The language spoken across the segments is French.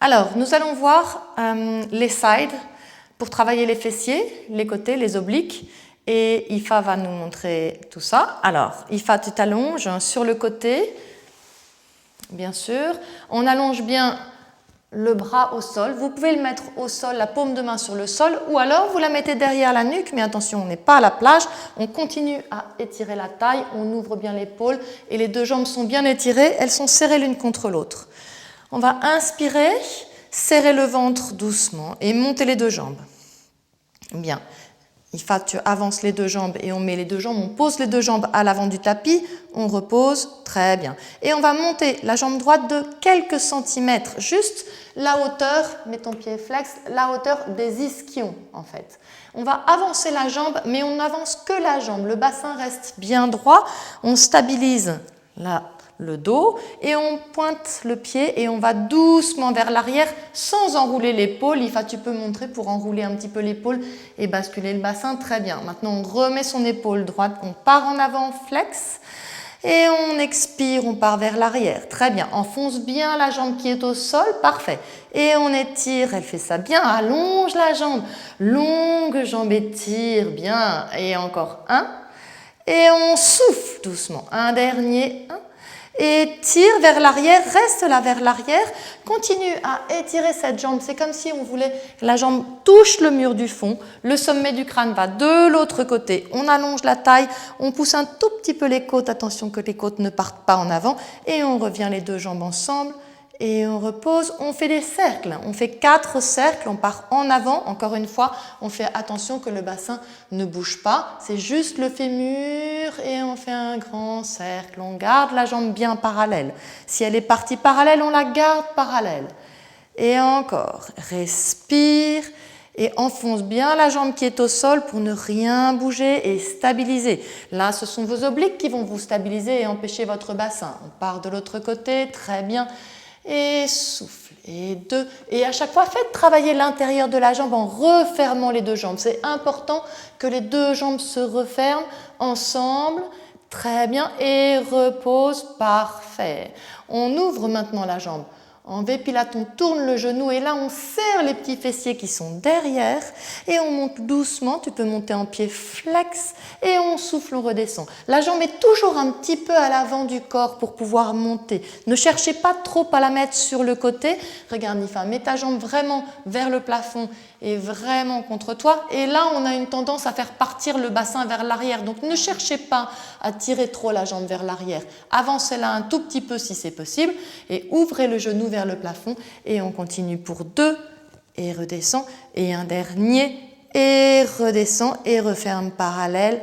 Alors, nous allons voir les sides pour travailler les fessiers, les côtés, les obliques. Et Ifa va nous montrer tout ça. Alors, Ifa, tu t'allonges sur le côté, bien sûr. On allonge bien le bras au sol. Vous pouvez le mettre au sol, la paume de main sur le sol, ou alors vous la mettez derrière la nuque, mais attention, on n'est pas à la plage. On continue à étirer la taille, on ouvre bien l'épaule et les deux jambes sont bien étirées, elles sont serrées l'une contre l'autre. On va inspirer, serrer le ventre doucement et monter les deux jambes. Bien. Ifa, tu avances les deux jambes et on met les deux jambes, on pose les deux jambes à l'avant du tapis, on repose, très bien. Et on va monter la jambe droite de quelques centimètres, juste la hauteur, mets ton pied flex, la hauteur des ischions en fait. On va avancer la jambe, mais on n'avance que la jambe, le bassin reste bien droit, on stabilise le dos et on pointe le pied et on va doucement vers l'arrière sans enrouler l'épaule. Ifa, tu peux montrer pour enrouler un petit peu l'épaule et basculer le bassin, très bien. Maintenant, on remet son épaule droite, on part en avant, flex et on expire, on part vers l'arrière, très bien. Enfonce bien la jambe qui est au sol, parfait. Et on étire, elle fait ça bien, allonge la jambe, longue jambe, étire bien et encore un. Et on souffle doucement, un dernier, un. Et tire vers l'arrière, reste là vers l'arrière, continue à étirer cette jambe, c'est comme si on voulait que la jambe touche le mur du fond, le sommet du crâne va de l'autre côté, on allonge la taille, on pousse un tout petit peu les côtes, attention que les côtes ne partent pas en avant, et on revient les deux jambes ensemble, et on repose, on fait des cercles, on fait 4 cercles, on part en avant, encore une fois, on fait attention que le bassin ne bouge pas, c'est juste le fémur et on fait un grand cercle, on garde la jambe bien parallèle. Si elle est partie parallèle, on la garde parallèle. Et encore, respire et enfonce bien la jambe qui est au sol pour ne rien bouger et stabiliser. Là, ce sont vos obliques qui vont vous stabiliser et empêcher votre bassin. On part de l'autre côté, très bien. Et souffle, et 2. Et à chaque fois, faites travailler l'intérieur de la jambe en refermant les deux jambes. C'est important que les deux jambes se referment ensemble. Très bien. Et repose, parfait. On ouvre maintenant la jambe. En V-Pilates, on tourne le genou et là, on serre les petits fessiers qui sont derrière et on monte doucement. Tu peux monter en pied flex et on souffle, on redescend. La jambe est toujours un petit peu à l'avant du corps pour pouvoir monter. Ne cherchez pas trop à la mettre sur le côté. Regarde, Nifa, mets ta jambe vraiment vers le plafond et vraiment contre toi. Et là, on a une tendance à faire partir le bassin vers l'arrière. Donc, ne cherchez pas à tirer trop la jambe vers l'arrière. Avancez-la un tout petit peu si c'est possible et ouvrez le genou vers le plafond et on continue pour 2 et redescend et un dernier et redescend et referme parallèle.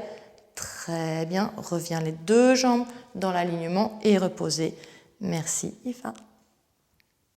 Très bien, reviens les deux jambes dans l'alignement et reposez. Merci Ifa.